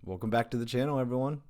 Welcome back to the channel, everyone.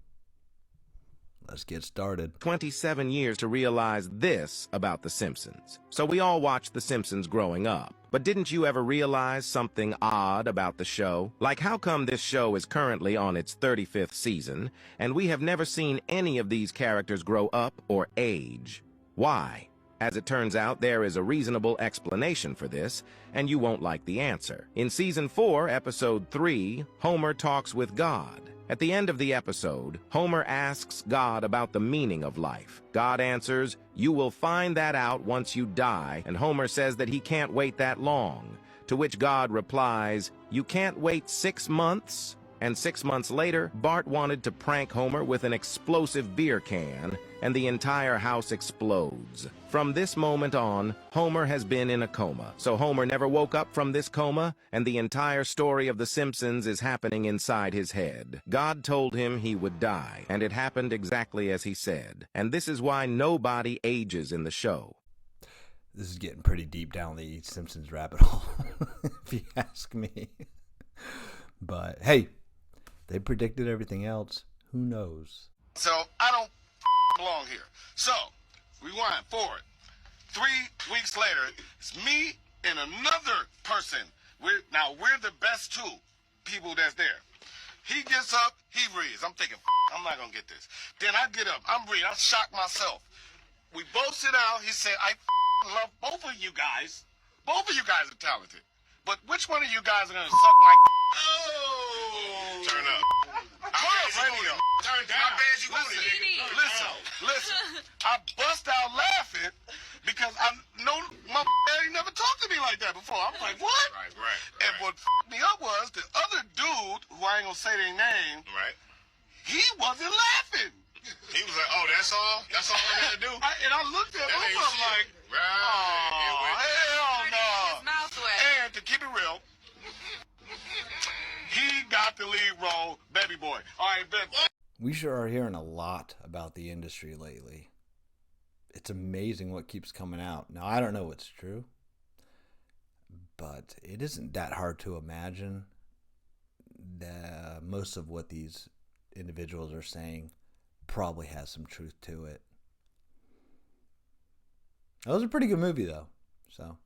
Let's get started. 27 years to realize this about The Simpsons. So we all watched The Simpsons growing up. But didn't you ever realize something odd about the show? Like, how come this show is currently on its 35th season, and we have never seen any of these characters grow up or age? Why? As it turns out, there is a reasonable explanation for this, and you won't like the answer. In Season 4, Episode 3, Homer talks with God. At the end of the episode, Homer asks God about the meaning of life. God answers, "You will find that out once you die," and Homer says that he can't wait that long. To which God replies, "You can't wait 6 months?" And 6 months later, Bart wanted to prank Homer with an explosive beer can, and the entire house explodes. From this moment on, Homer has been in a coma. So Homer never woke up from this coma, and the entire story of The Simpsons is happening inside his head. God told him he would die, and it happened exactly as he said. And this is why nobody ages in the show. This is getting pretty deep down the Simpsons rabbit hole, if you ask me. But hey, they predicted everything else. Who knows? So I don't belong here. So rewind forward. 3 weeks later, it's me and another person. We're the best two people that's there. He gets up, he reads. I'm thinking, I'm not gonna get this. Then I get up, I'm reading. I shock myself. We both sit down. He said, "I love both of you guys. Both of you guys are talented. But which one of you guys are gonna suck my?" Oh, turn up. Radio. Turn down. How bad you want it? Listen. I bust out laughing because I know my ain't never talked to me like that before. I'm like, what? Right. And what me up was the other dude, who I ain't gonna say their name. Right. He wasn't laughing. He was like, "Oh, that's all? That's all I gotta do?" And I looked at him, I'm like, "Oh, hell no." His mouth wet. And to keep it real, he got the lead role, baby boy. All right, bet. We sure are hearing a lot about the industry lately. It's amazing what keeps coming out. Now, I don't know what's true, but it isn't that hard to imagine that most of what these individuals are saying probably has some truth to it. That was a pretty good movie, though. So,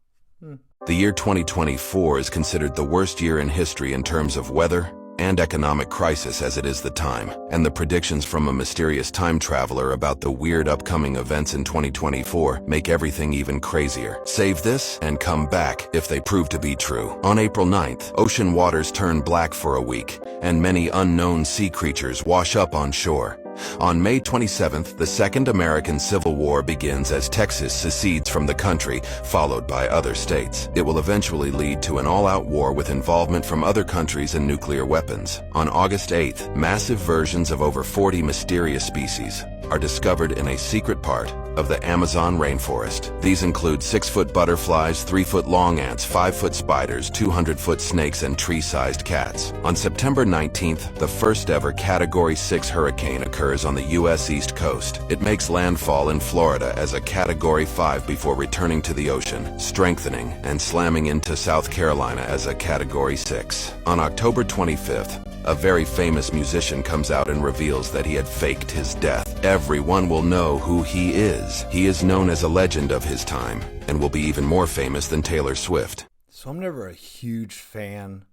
The year 2024 is considered the worst year in history in terms of weather and economic crisis as it is the time, and the predictions from a mysterious time traveler about the weird upcoming events in 2024 make everything even crazier. Save this and come back if they prove to be true. On April 9th, ocean waters turn black for a week, and many unknown sea creatures wash up on shore. On May 27th, the Second American Civil War begins as Texas secedes from the country, followed by other states. It will eventually lead to an all-out war with involvement from other countries and nuclear weapons. On August 8th, massive versions of over 40 mysterious species are discovered in a secret part of the Amazon rainforest. These include 6-foot butterflies, 3-foot long ants, 5-foot spiders, 200-foot snakes, and tree-sized cats. On September 19th, the first ever Category 6 hurricane occurs on the U.S. East Coast. It makes landfall in Florida as a Category 5 before returning to the ocean, strengthening and slamming into South Carolina as a Category 6. On October 25th, a very famous musician comes out and reveals that he had faked his death. Everyone will know who he is. He is known as a legend of his time and will be even more famous than Taylor Swift. So I'm never a huge fan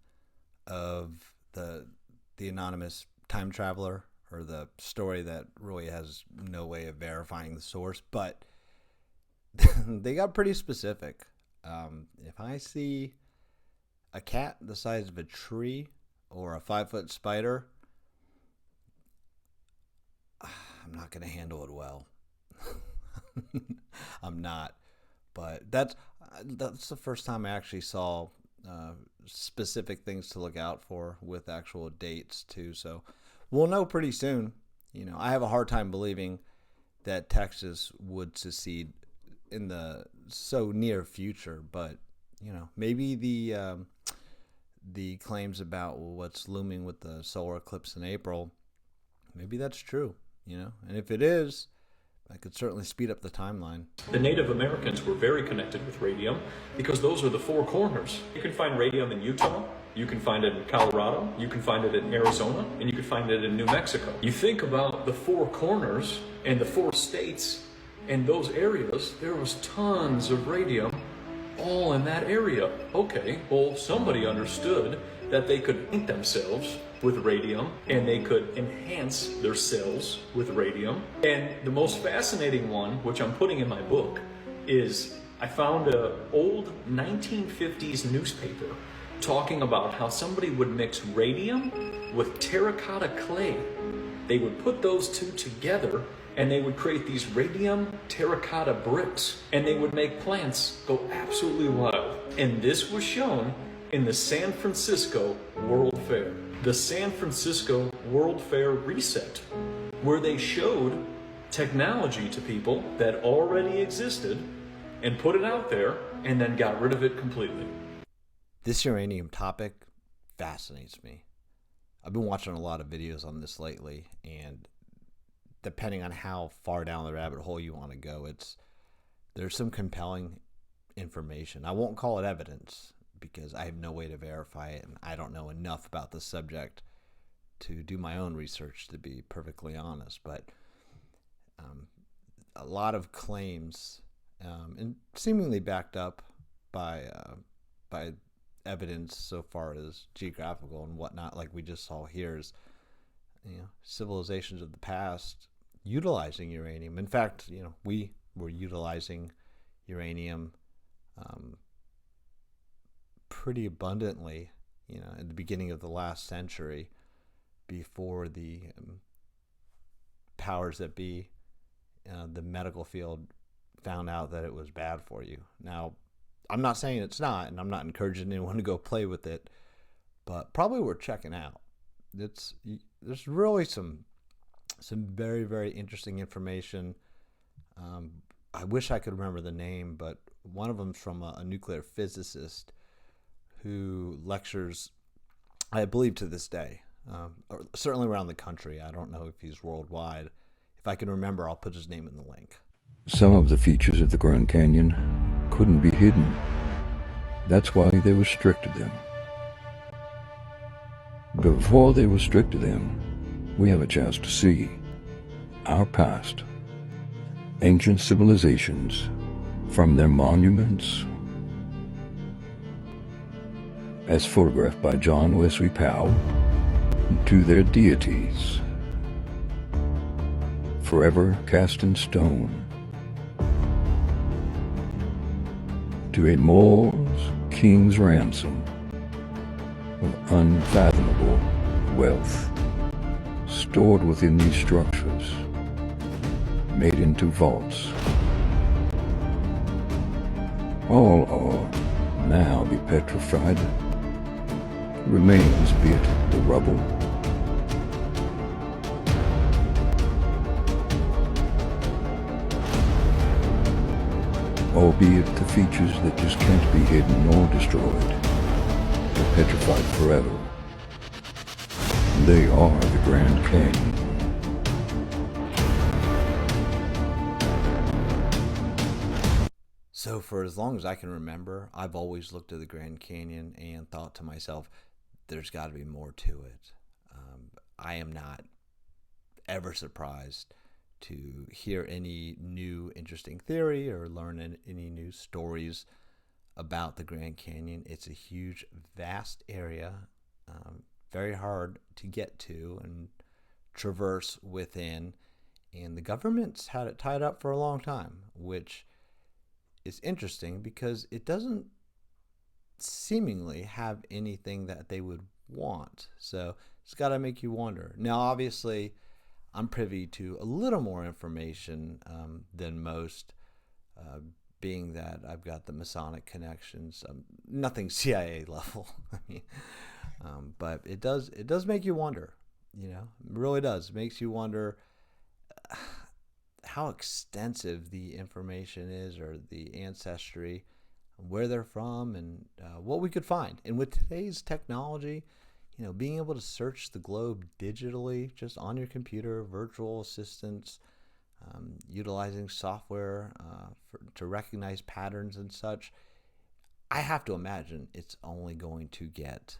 of the anonymous time traveler or the story that really has no way of verifying the source, but they got pretty specific. If I see a cat the size of a tree or a 5-foot spider, I'm not going to handle it well. I'm not. But that's the first time I actually saw specific things to look out for with actual dates too. So we'll know pretty soon. You know, I have a hard time believing that Texas would secede in the so near future, but you know, maybe the claims about what's looming with the solar eclipse in April, maybe that's true, you know, and if it is, that could certainly speed up the timeline. The Native Americans were very connected with radium because those are the four corners. You can find radium in Utah, You can find it in Colorado, you can find it in Arizona, and you can find it in New Mexico. You think about the four corners and the 4 states and those areas, there was tons of radium all in that area. Okay, well, somebody understood that they could paint themselves with radium and they could enhance their cells with radium. And the most fascinating one, which I'm putting in my book, is I found an old 1950s newspaper talking about how somebody would mix radium with terracotta clay. They would put those two together and they would create these radium terracotta bricks, and they would make plants go absolutely wild. And this was shown in the San Francisco World Fair. The San Francisco World Fair reset, where they showed technology to people that already existed and put it out there and then got rid of it completely. This uranium topic fascinates me. I've been watching a lot of videos on this lately, and depending on how far down the rabbit hole you want to go, there's some compelling information. I won't call it evidence because I have no way to verify it, and I don't know enough about the subject to do my own research, to be perfectly honest. But a lot of claims, and seemingly backed up by evidence so far as geographical and whatnot, like we just saw here, is civilizations of the past utilizing uranium. In fact, we were utilizing uranium pretty abundantly, at the beginning of the last century, before the powers that be, the medical field, found out that it was bad for you. Now, I'm not saying it's not, and I'm not encouraging anyone to go play with it, but probably worth checking out. There's really some very, very interesting information. I wish I could remember the name, but one of them's from a nuclear physicist who lectures, I believe, to this day, or certainly around the country. I don't know if he's worldwide. If I can remember, I'll put his name in the link. Some of the features of the Grand Canyon couldn't be hidden. That's why they restricted them. Before they restricted them, we have a chance to see our past, ancient civilizations, from their monuments, as photographed by John Wesley Powell, to their deities, forever cast in stone, to a Moor's king's ransom of unfathomable wealth stored within these structures, made into vaults. All are now be petrified, remains be it the rubble. Albeit the features that just can't be hidden nor destroyed, are petrified forever. They are the Grand Canyon. So for as long as I can remember, I've always looked at the Grand Canyon and thought to myself, there's got to be more to it. I am not ever surprised to hear any new interesting theory or learn any new stories about the Grand Canyon. It's a huge, vast area, very hard to get to and traverse within, and the government's had it tied up for a long time, which is interesting because it doesn't seemingly have anything that they would want. So it's got to make you wonder. Now, obviously, I'm privy to a little more information than most, being that I've got the Masonic connections. Nothing CIA level, I mean, but it does make you wonder. It really does. It makes you wonder how extensive the information is, or the ancestry, where they're from, and what we could find. And with today's technology, being able to search the globe digitally, just on your computer, virtual assistants, utilizing software to recognize patterns and such, I have to imagine it's only going to get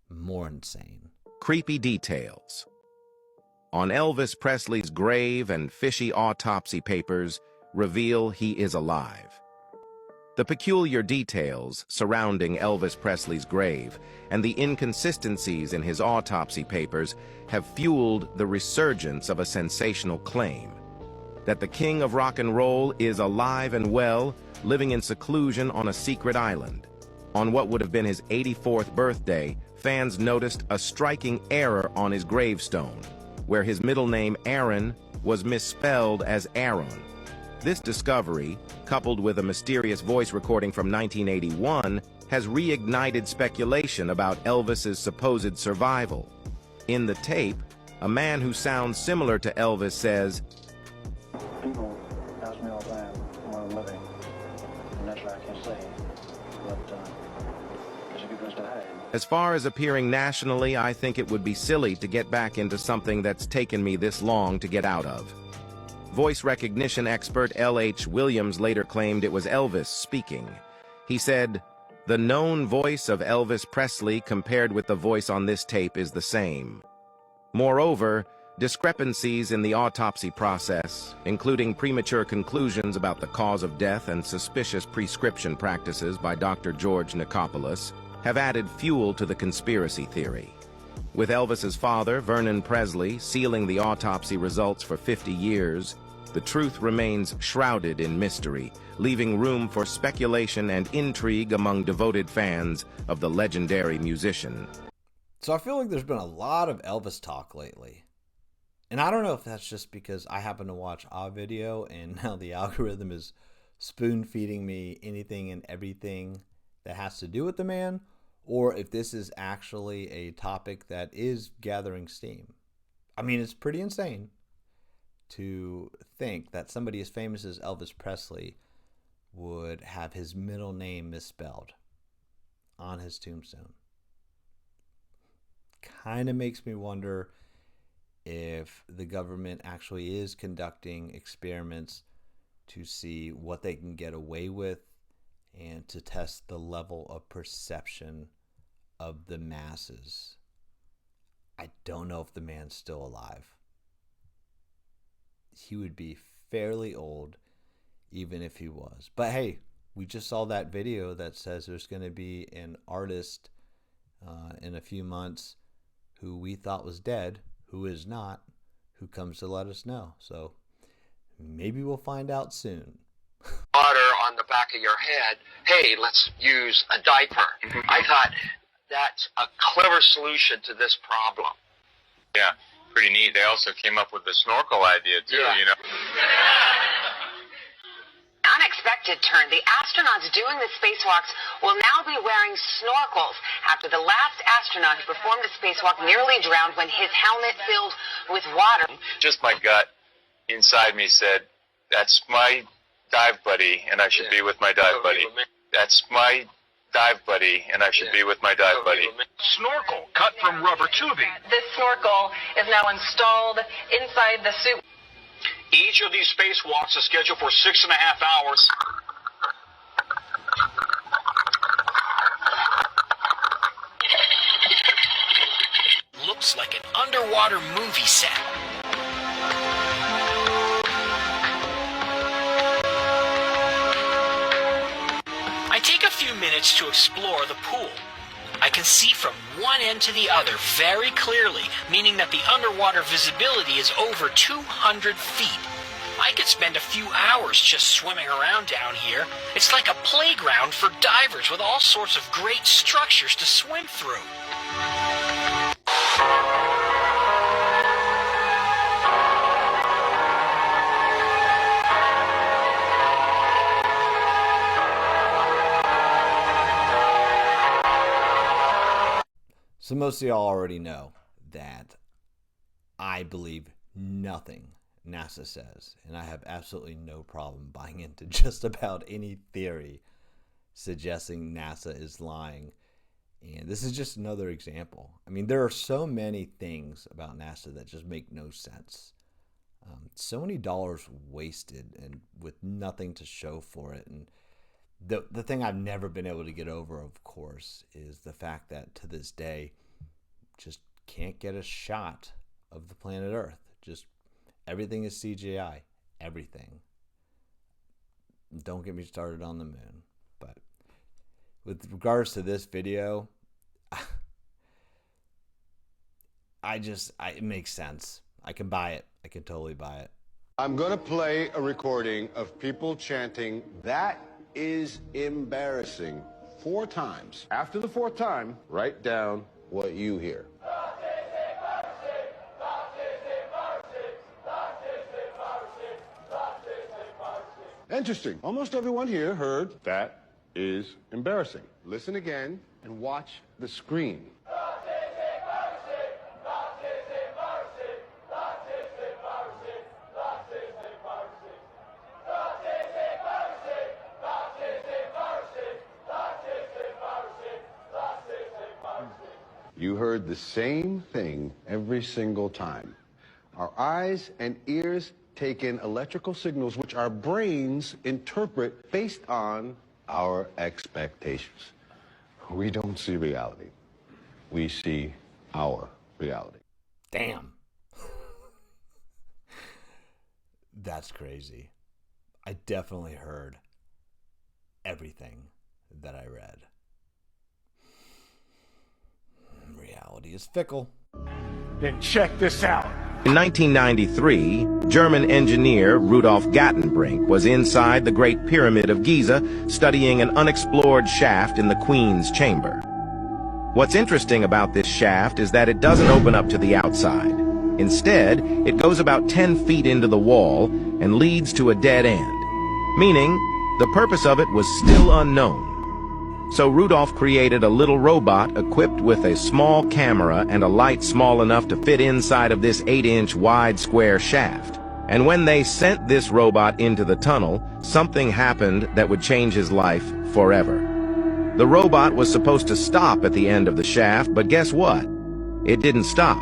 more insane. Creepy details. On Elvis Presley's grave and fishy autopsy papers reveal he is alive. The peculiar details surrounding Elvis Presley's grave and the inconsistencies in his autopsy papers have fueled the resurgence of a sensational claim that the king of rock and roll is alive and well, living in seclusion on a secret island. On what would have been his 84th birthday, fans noticed a striking error on his gravestone, where his middle name Aaron was misspelled as Aaron. This discovery, coupled with a mysterious voice recording from 1981, has reignited speculation about Elvis's supposed survival. In the tape, a man who sounds similar to Elvis says, "People ask me all the time why I'm living, and naturally I can't say, but there's a good place to hide." as far as appearing nationally, I think it would be silly to get back into something that's taken me this long to get out of. Voice recognition expert L.H. Williams later claimed it was Elvis speaking. He said, "The known voice of Elvis Presley compared with the voice on this tape is the same." Moreover, discrepancies in the autopsy process, including premature conclusions about the cause of death and suspicious prescription practices by Dr. George Nikopoulos, have added fuel to the conspiracy theory. With Elvis's father, Vernon Presley, sealing the autopsy results for 50 years, the truth remains shrouded in mystery, leaving room for speculation and intrigue among devoted fans of the legendary musician. So I feel like there's been a lot of Elvis talk lately. And I don't know if that's just because I happen to watch a video and now the algorithm is spoon feeding me anything and everything that has to do with the man, or if this is actually a topic that is gathering steam. I mean, it's pretty insane to think that somebody as famous as Elvis Presley would have his middle name misspelled on his tombstone. Kind of makes me wonder if the government actually is conducting experiments to see what they can get away with and to test the level of perception of the masses. I don't know if the man's still alive. He would be fairly old even if he was. But hey, we just saw that video that says there's going to be an artist in a few months who we thought was dead, who is not, who comes to let us know. So maybe we'll find out soon. Water on the back of your head, hey, let's use a diaper. I thought that's a clever solution to this problem. Yeah, pretty neat. They also came up with the snorkel idea too, you know. Unexpected turn. The astronauts doing the spacewalks will now be wearing snorkels after the last astronaut who performed the spacewalk nearly drowned when his helmet filled with water. Just my gut inside me said, that's my dive buddy, and I should be with my dive buddy. That's my dive buddy, and I should be with my dive buddy. Snorkel cut from rubber tubing. This snorkel is now installed inside the suit. Each of these spacewalks is scheduled for 6.5 hours. Looks like an underwater movie set. I take a few minutes to explore the pool. I can see from one end to the other very clearly, meaning that the underwater visibility is over 200 feet. I could spend a few hours just swimming around down here. It's like a playground for divers with all sorts of great structures to swim through. So most of y'all already know that I believe nothing NASA says, and I have absolutely no problem buying into just about any theory suggesting NASA is lying. And this is just another example. I mean, there are so many things about NASA that just make no sense. So many dollars wasted and with nothing to show for it. And the thing I've never been able to get over, of course, is the fact that to this day, just can't get a shot of the planet Earth. Just everything is CGI. Everything. Don't get me started on the moon. But with regards to this video, it makes sense. I can buy it. I can totally buy it. I'm going to play a recording of people chanting, "That is embarrassing," 4 times. After the 4th time, write down what you hear. Interesting. Almost everyone here heard, "That is embarrassing." Listen again and watch the screen. You heard the same thing every single time. Our eyes and ears take in electrical signals which our brains interpret based on our expectations. We don't see reality. We see our reality. Damn. That's crazy. I definitely heard everything that I read. Reality is fickle. Then check this out. In 1993, German engineer Rudolf Gattenbrink was inside the Great Pyramid of Giza studying an unexplored shaft in the Queen's Chamber. What's interesting about this shaft is that it doesn't open up to the outside. Instead, it goes about 10 feet into the wall and leads to a dead end, meaning the purpose of it was still unknown. So Rudolf created a little robot equipped with a small camera and a light small enough to fit inside of this 8-inch wide square shaft. And when they sent this robot into the tunnel, something happened that would change his life forever. The robot was supposed to stop at the end of the shaft, but guess what? It didn't stop.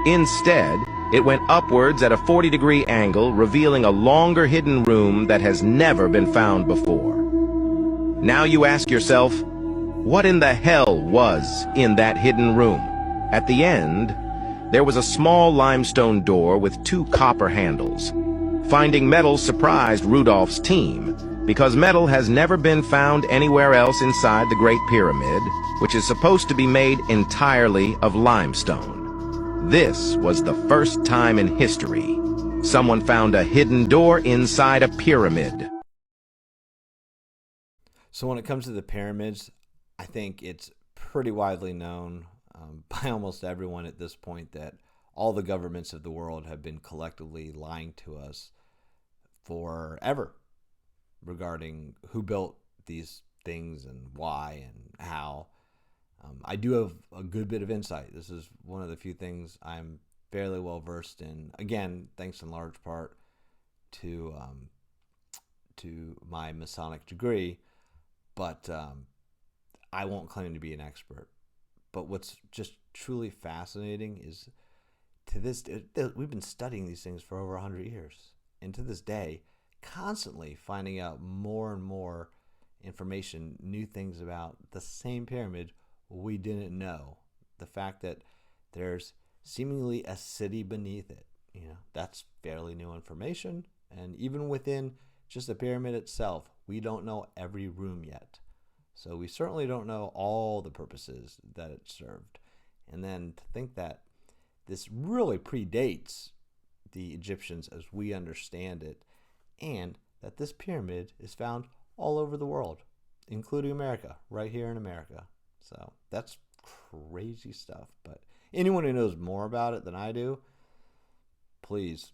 Instead, it went upwards at a 40-degree angle, revealing a longer hidden room that has never been found before. Now you ask yourself, what in the hell was in that hidden room? At the end, there was a small limestone door with 2 copper handles. Finding metal surprised Rudolph's team, because metal has never been found anywhere else inside the Great Pyramid, which is supposed to be made entirely of limestone. This was the first time in history someone found a hidden door inside a pyramid. So when it comes to the pyramids, I think it's pretty widely known by almost everyone at this point that all the governments of the world have been collectively lying to us forever regarding who built these things and why and how. I do have a good bit of insight. This is one of the few things I'm fairly well versed in. Again, thanks in large part to my Masonic degree. But I won't claim to be an expert. But what's just truly fascinating is we've been studying these things for over 100 years. And to this day, constantly finding out more and more information, new things about the same pyramid we didn't know. The fact that there's seemingly a city beneath it, that's fairly new information. And even within just the pyramid itself, we don't know every room yet. So we certainly don't know all the purposes that it served. And then to think that this really predates the Egyptians as we understand it, and that this pyramid is found all over the world, including America, right here in America. So that's crazy stuff. But anyone who knows more about it than I do, please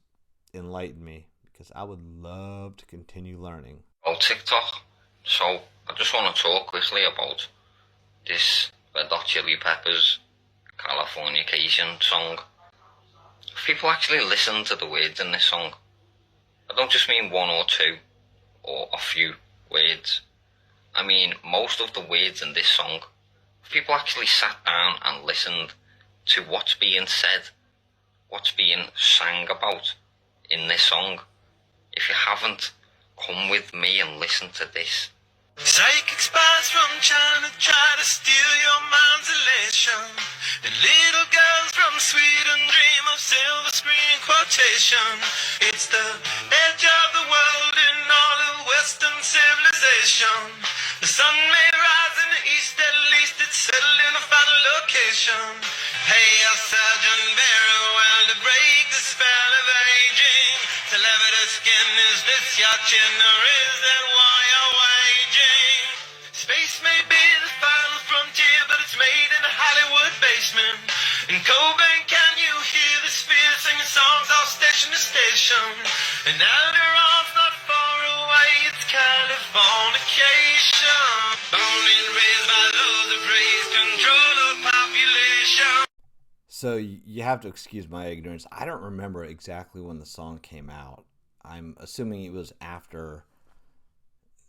enlighten me, because I would love to continue learning. About TikTok. So I just want to talk quickly about this Red Hot Chili Peppers Californication song. If people actually listen to the words in this song, I don't just mean 1 or 2 or a few words. I mean most of the words in this song. If people actually sat down and listened to what's being said, what's being sang about in this song. If you haven't, come with me and listen to this. Psychic spies from China try to steal your mind's elation. And little girls from Sweden dream of silver screen quotation. It's the edge of the world in all of Western civilization. The sun may rise in the east, at least it's settled in a final location. Pay your surgeon very well to break the spell of aging. Celebrity skin, is this your chin or is that why you're waging? Space may be the final frontier, but it's made in a Hollywood basement. In Cobain, can you hear the sphere singing songs off station to station? And Alderon's not far away, it's Californication. Born and raised by those that praise control of population. So you have to excuse my ignorance. I don't remember exactly when the song came out. I'm assuming it was after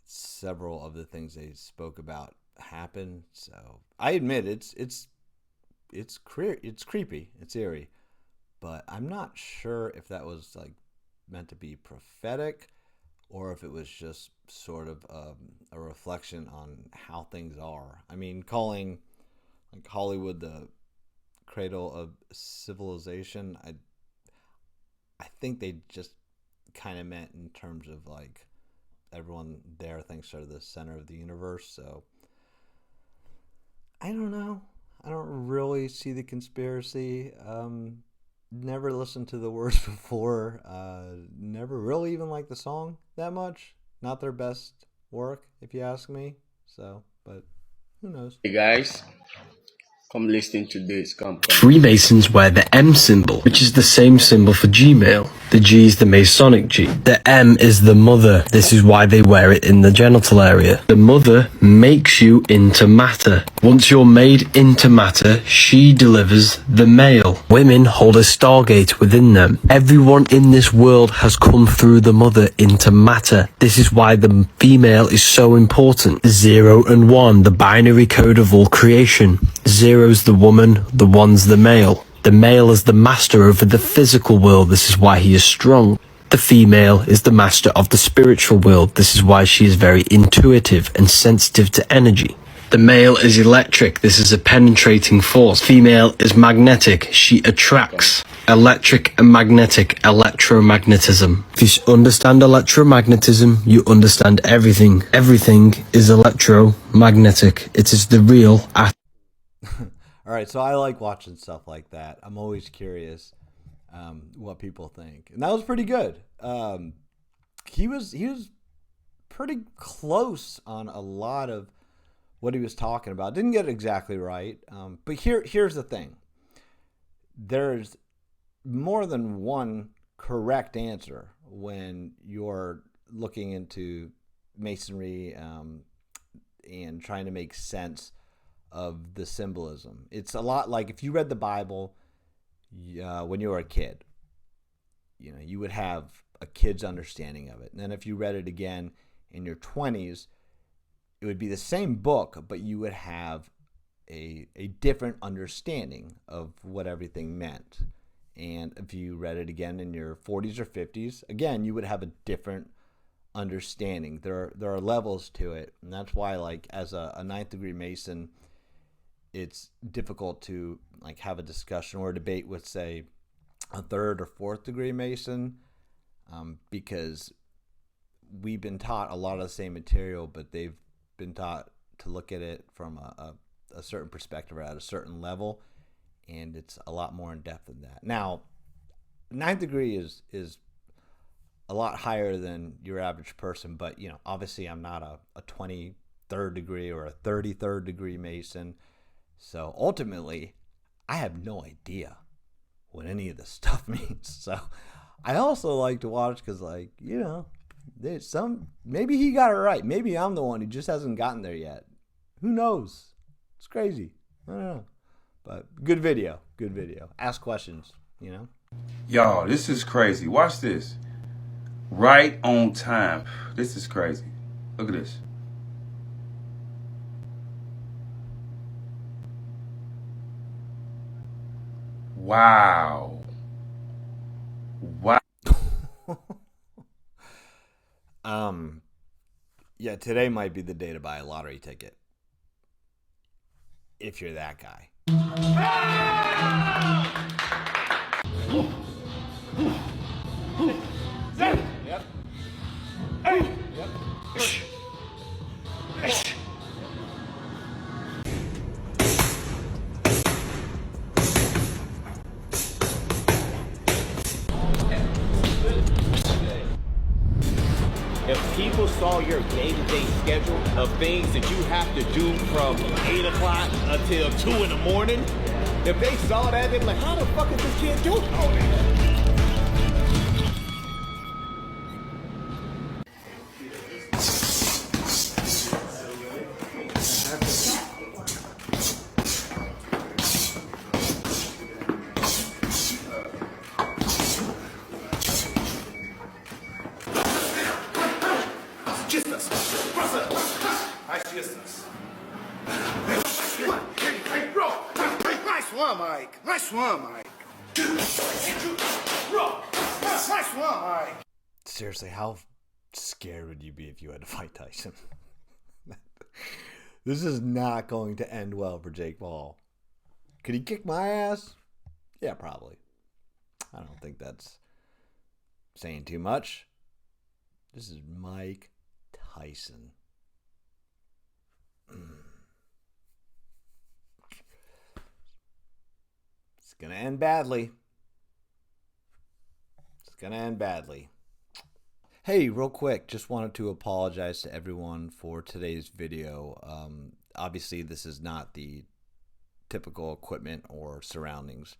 several of the things they spoke about happened. So I admit it's creepy, it's eerie, but I'm not sure if that was like meant to be prophetic or if it was just sort of a reflection on how things are. I mean, calling like Hollywood the cradle of civilization, I think they just kind of meant in terms of like everyone there thinks they're the center of the universe. So I don't know. I don't really see the conspiracy. Never listened to the words before. Never really even liked the song that much. Not their best work, if you ask me. So, but who knows? Hey guys, come listen to this. Come. Freemasons wear the M symbol, which is the same symbol for Gmail. The G is the Masonic G. The M is the mother. This is why they wear it in the genital area. The mother makes you into matter. Once you're made into matter, she delivers the male. Women hold a stargate within them. Everyone in this world has come through the mother into matter. This is why the female is so important. 0 and 1, the binary code of all creation. 0's the woman, the 1's the male. The male is the master over the physical world. This is why he is strong. The female is the master of the spiritual world. This is why she is very intuitive and sensitive to energy. The male is electric. This is a penetrating force. Female is magnetic. She attracts. Electric and magnetic, electromagnetism. If you understand electromagnetism, you understand everything. Everything is electromagnetic. It is the real All right, so I like watching stuff like that. I'm always curious what people think, and that was pretty good. He was pretty close on a lot of what he was talking about. Didn't get it exactly right, but here's the thing: there's more than one correct answer when you're looking into Masonry and trying to make sense of the symbolism. It's a lot like if you read the Bible when you were a kid, you would have a kid's understanding of it. And then if you read it again in your 20s, it would be the same book, but you would have a different understanding of what everything meant. And if you read it again in your 40s or 50s, again, you would have a different understanding. There are levels to it. And that's why, like, as a ninth degree Mason, it's difficult to like have a discussion or a debate with, say, a third or fourth degree Mason, because we've been taught a lot of the same material, but they've been taught to look at it from a certain perspective or at a certain level, and it's a lot more in depth than that. Now, ninth degree is a lot higher than your average person, but obviously I'm not a 23rd degree or a 33rd degree Mason. So ultimately, I have no idea what any of this stuff means. So I also like to watch because, like, there's maybe he got it right. Maybe I'm the one who just hasn't gotten there yet. Who knows? It's crazy. I don't know. But good video. Good video. Ask questions, Y'all, this is crazy. Watch this. Right on time. This is crazy. Look at this. Wow. Yeah, today might be the day to buy a lottery ticket. If you're that guy. Yep. Yep. If people saw your day-to-day schedule of things that you have to do from 8 o'clock until 2 in the morning, if they saw that, they'd be like, how the fuck is this kid doing all that? Nice one, Mike. Nice one, Mike. Seriously, how scared would you be if you had to fight Tyson? This is not going to end well for Jake Paul. Could he kick my ass? Yeah, probably. I don't think that's saying too much. This is Mike Tyson. It's going to end badly. It's going to end badly. Hey, real quick, just wanted to apologize to everyone for today's video. Obviously, this is not the typical equipment or surroundings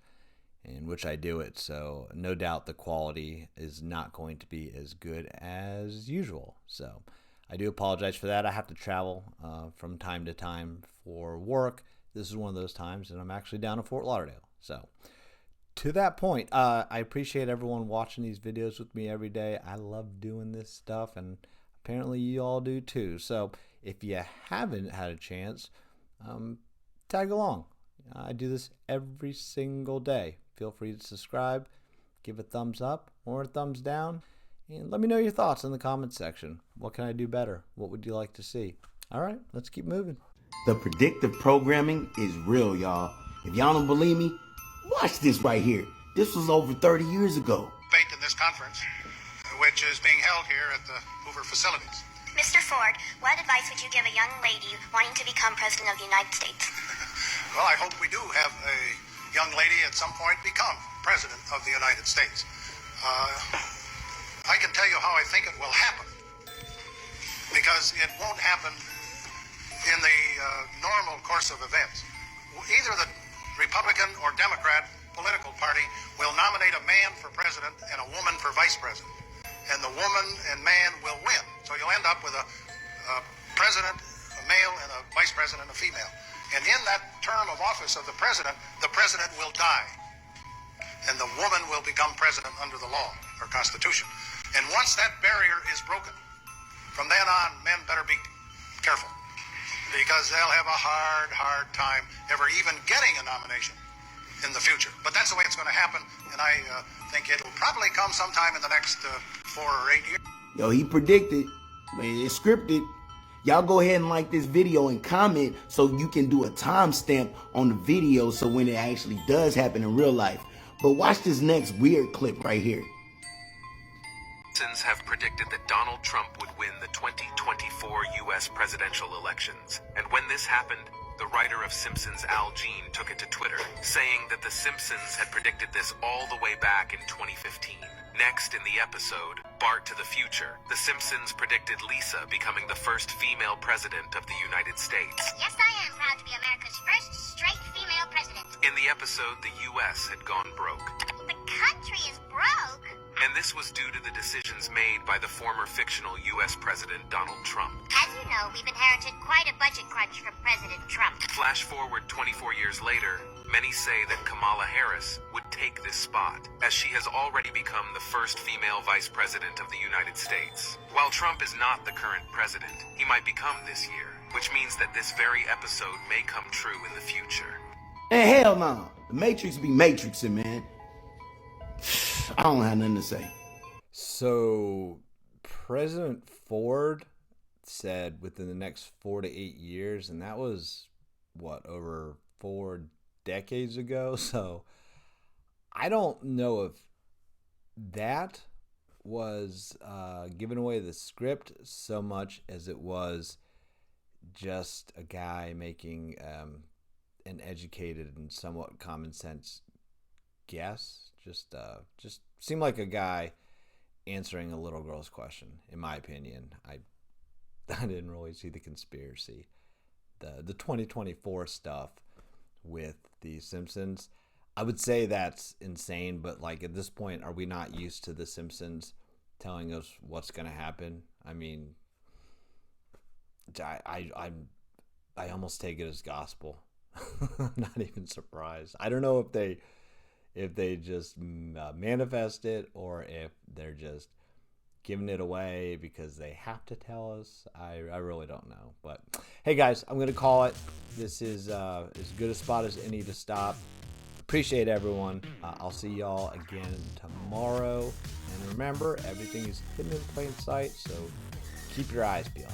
in which I do it, so no doubt the quality is not going to be as good as usual. So I do apologize for that. I have to travel from time to time for work. This is one of those times, and I'm actually down in Fort Lauderdale. So to that point, I appreciate everyone watching these videos with me every day. I love doing this stuff, and apparently you all do too. So if you haven't had a chance, tag along. I do this every single day. Feel free to subscribe, give a thumbs up or a thumbs down, and let me know your thoughts in the comments section. What can I do better? What would you like to see? All right, let's keep moving. The predictive programming is real, y'all. If y'all don't believe me, watch this right here. This was over 30 years ago. Debate in this conference, which is being held here at the Hoover facilities. Mr. Ford, what advice would you give a young lady wanting to become President of the United States? Well, I hope we do have a young lady at some point become President of the United States. I can tell you how I think it will happen, because it won't happen in the normal course of events. Either the Republican or Democrat political party will nominate a man for president and a woman for vice president. And the woman and man will win. So you'll end up with a president, a male, and a vice president, a female. And in that term of office of the president will die. And the woman will become president under the law or constitution. And once that barrier is broken, from then on, men better be careful, because they'll have a hard time ever even getting a nomination in the future. But that's the way it's going to happen, and I think it'll probably come sometime in the next 4 or 8 years. Yo, he predicted. It's scripted. Y'all go ahead and like this video and comment so you can do a timestamp on the video so when it actually does happen in real life. But watch this next weird clip right here. Simpsons have predicted that Donald Trump would win the 2024 U.S. presidential elections. And when this happened, the writer of Simpsons, Al Jean, took it to Twitter, saying that the Simpsons had predicted this all the way back in 2015. Next in the episode, Bart to the Future, the Simpsons predicted Lisa becoming the first female president of the United States. Yes, I am proud to be America's first straight female president. In the episode, the U.S. had gone broke. The country is broke? And this was due to the decisions made by the former fictional U.S. President Donald Trump. As you know, we've inherited quite a budget crunch from President Trump. Flash forward 24 years later, many say that Kamala Harris would take this spot, as she has already become the first female vice president of the United States. While Trump is not the current president, he might become this year, which means that this very episode may come true in the future. And hell no. The Matrix be matrixing, man. I don't have nothing to say. So, President Ford said within the next 4 to 8 years, and that was what, over 4 decades ago. So I don't know if that was giving away the script so much as it was just a guy making an educated and somewhat common sense guess. Just seemed like a guy answering a little girl's question, in my opinion. I didn't really see the conspiracy, the 2024 stuff with the Simpsons. I would say that's insane, but like at this point, are we not used to the Simpsons telling us what's going to happen? I mean, I almost take it as gospel. I'm not even surprised. I don't know if they just manifest it or if they're just giving it away because they have to tell us. I really don't know. But hey guys, I'm going to call it. This is as good a spot as any to stop. Appreciate everyone. I'll see y'all again tomorrow. And remember, everything is hidden in plain sight, so keep your eyes peeled.